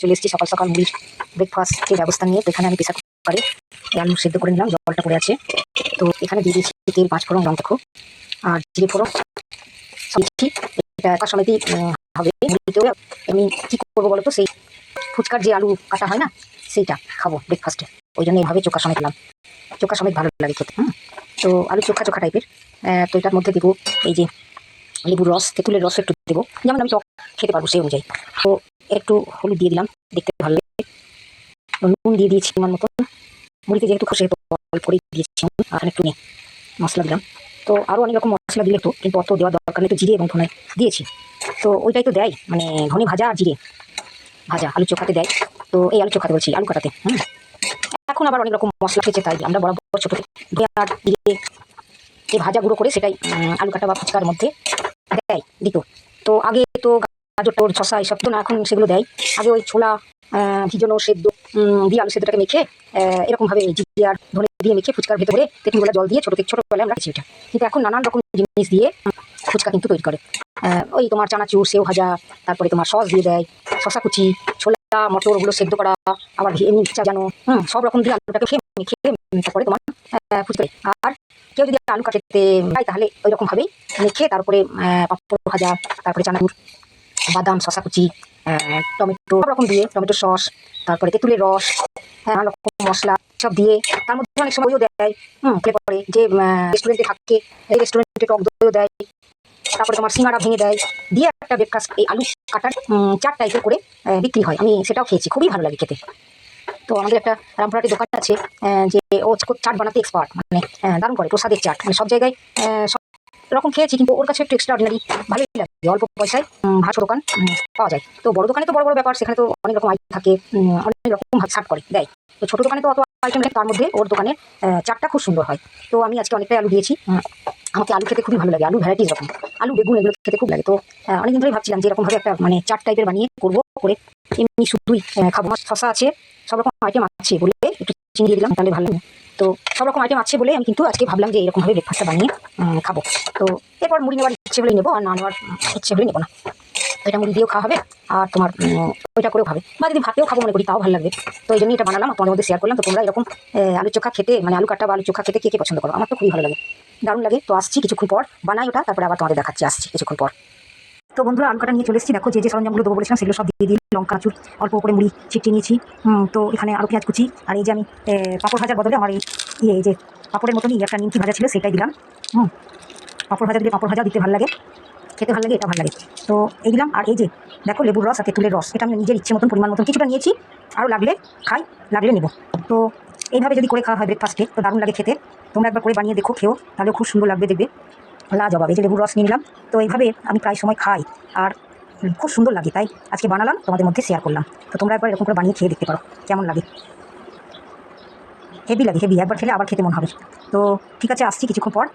চলে এসেছি সকাল সকাল মুড়ির ব্রেকফাস্টের ব্যবস্থা নিয়ে। তো এখানে আমি প্রেসার কুকারে আলু সেদ্ধ করে নিলাম, জলটা পড়ে আছে। তো এখানে দিয়ে দিয়েছি তেল, 5 ফোড়ন, লং দেখো আর জিরে ফোড়ন দিচ্ছি। এটা একা সমেতই হবে। মুড়িতেও আমি কী করবো বলো তো, সেই ফুচকার যে আলু কাটা হয় না, সেইটা খাবো ব্রেকফাস্টে। ওই জন্য এইভাবে চোখা সমেত দিলাম। চোখা সমেত ভালো লাগে খেতে। তো আলু চোখা চোখা টাইপের। তো এটার মধ্যে দেবো এই যে লেবুর রস, তেঁতুলের রস একটু দেবো, যেমন আমি টক খেতে পারবো সেই অনুযায়ী। তো একটু হলুদ দিয়ে দিলাম, দেখতে ভালো লাগে। নুন দিয়ে দিয়েছি আমার মতন। মুড়িতে যেহেতু খসে তো অল্প করেই দিয়েছি। আর একটু নিয়ে মশলা দিলাম। তো আরও অনেক রকম মশলা দিলে তো, কিন্তু অত দেওয়ার দরকার নেই। তো জিরে এবং ধনে দিয়েছি। তো ওইটাই তো দেয়, মানে ধনে ভাজা আর জিরে ভাজা আলু চোখাতে দেয়। তো এই আলু চোখাতে বলছি, আলু কাটাতে। এখন আবার অনেক রকম মশলা খেয়েছে, তাই আমরা বরাবর ছোটো ধনে আর জিরে এই ভাজা গুঁড়ো করে সেটাই আলু কাটা বা ফুচকার মধ্যে দেয় দিত। তো আগে তো গাজর, টোর, শসা এইসব তো না, এখন সেগুলো দেয়। আগে ওই ছোলা ভিজানো সেদ্ধ দিয়ে আলু সেদ্ধটাকে মেখে এরকমভাবে জিরে আর ধনে দিয়ে মেখে ফুচকার ভেতরে তেঁতুলবেলা জল দিয়ে ছোটোবেলায় আমরা খেয়েছি ওটা। কিন্তু এখন নানান রকম জিনিস দিয়ে ফুচকা কিন্তু তৈরি করে। ওই তোমার চানাচুর, সেও ভাজা, তারপরে তোমার সস দিয়ে দেয়, শসা কুচি, ছোলা মটর ওগুলো সেদ্ধ করা, আবার এমনি জানো সব রকম দিয়ে আলুটাকে মেখে তারপরে তোমার ফুচকা। আর কেউ যদি আলু কাটাতে চায় তাহলে ওই রকমভাবেই মেখে তারপরে পাঁপড় ভাজা, তারপরে চানাচুর, বাদাম, শসা কুচি, টমেটো সব রকম দিয়ে, টমেটো সস, তারপরে তেঁতুলের রস, নানা রকম মশলা সব দিয়ে, তার মধ্যে অনেক সময় ওইও দেয় ফ্লেভারে যে রেস্টুরেন্টে থাকে, এই রেস্টুরেন্টে টক দইও দেয়। তারপরে তোমার সিঙ্গাড়া ভেঙে দেয়, দিয়ে একটা ব্রেকফাস্ট এই আলু কাটার চাট টাইপের করে বিক্রি হয়। আমি সেটাও খেয়েছি, খুবই ভালো লাগে খেতে। তো আমাদের একটা রামপুরহাটে দোকান আছে, যে ও চাট বানাতে এক্সপার্ট, মানে দারুণ করে প্রসাদের চাট। মানে সব জায়গায় সব রকম খেয়েছি, কিন্তু ওর কাছে একটু এক্সট্রা অর্ডিনারি ভালোই লাগে। অল্প পয়সায় ভালো দোকান পাওয়া যায়। তো বড় দোকানে তো বড় বড় ব্যাপার, সেখানে তো অনেক রকম আইটেম থাকে, অনেক রকম সার্ভ করে দেয়। তো ছোটো দোকানে তো অত আইটেম নেই, তার মধ্যে ওর দোকানের চাটটা খুব সুন্দর হয়। তো আমি আজকে অনেকটাই আলু দিয়েছি। আমাকে আলু খেতে খুবই ভালো লাগে, আলু ভ্যারাইটিস রকম, আলু বেগুন এগুলো খেতে খুব লাগে। তো অনেকদিন ধরেই ভাবছিলাম যে এরকমভাবে একটা মানে চাট টাইপের বানিয়ে করবো, করে এমনি শুধুই খাবো। আমার শসা আছে, সব রকম আইটেম আছে বলে একটু চিনি দিয়ে দিলাম, তাহলে ভালো লাগে। তো সব রকম আইটেম আছে বলে আমি কিন্তু আজকে ভাবলাম যে এরকমভাবে ব্রেকফাস্টটা বানিয়ে খাবো। তো এরপর মুড়ি নেওয়ার ইচ্ছে হলে নেবো, আর না নেওয়ার ইচ্ছে হলে নেবো না। তো এটা মুড়ি দিয়েও খাওয়া হবে, আর তোমার ওইটা করেও খাবে, বা যদি ভাতেও খাবো মনে করি তাও ভালো লাগবে। তো এই জন্য এটা বানালাম, তোমাদের মধ্যে শেয়ার করলাম। তো তোমরা এরকম আলু চোখা খেতে, মানে আলু কাটা বা আলু চোখা খেতে কে কে পছন্দ করো? আমার তো খুবই ভালো লাগে, দারুণ লাগে। তো আসছি কিছুক্ষণ পর, বানাই ওটা, তারপরে আবার তোমাদের দেখাচ্ছি, আসছি কিছুক্ষণ পর। তো বন্ধুরা, আলু কাটা নিয়ে চলে এসেছি। দেখো যে যে সরঞ্জামগুলো দেবো বলেছিলাম সেগুলো সব দিয়ে দিই। লঙ্কা চুর অল্প করে মুড়ি ছিটিয়ে নিয়েছি। তো এখানে আরও পেঁয়াজ কুচি, আর এই যে আমি পাঁপড় ভাজার বদলে আমার এই যে পাঁপড়ের মতনই একটা নিমকি ভাজা ছিল, সেটাই দিলাম। পাঁপড় ভাজা দিলে পাঁপড় ভাজা দিতে ভালো লাগে, খেতে ভালো লাগে, এটা ভালো লাগে। তো এই দিলাম। আর এই যে দেখো লেবুর রস আর তেঁতুলের রস, এটা আমি নিজের ইচ্ছে মতন পরিমাণ মতন কিছুটা নিয়েছি, আরও লাগলে খাই, লাগলে নেব। তো এইভাবে যদি করে খাওয়া হয় ব্রেকফাস্টে তো দারুণ লাগে খেতে। তোমরা একবার করে বানিয়ে দেখো, খেও, তাহলে খুব সুন্দর লাগবে দেখবে, লাজবাব। এই যে লেবুর রস নিয়ে নিলাম। তো এইভাবে আমি প্রায় সময় খাই, আর খুব সুন্দর লাগে, তাই আজকে বানালাম, তোমাদের মধ্যে শেয়ার করলাম। তো তোমরা একবার এরকম করে বানিয়ে খেয়ে দেখতে পারো কেমন লাগে। হেভি লাগে, হেভি, একবার খেলে আবার খেতে মন হবে। তো ঠিক আছে, আসছি কিছুক্ষণ পর।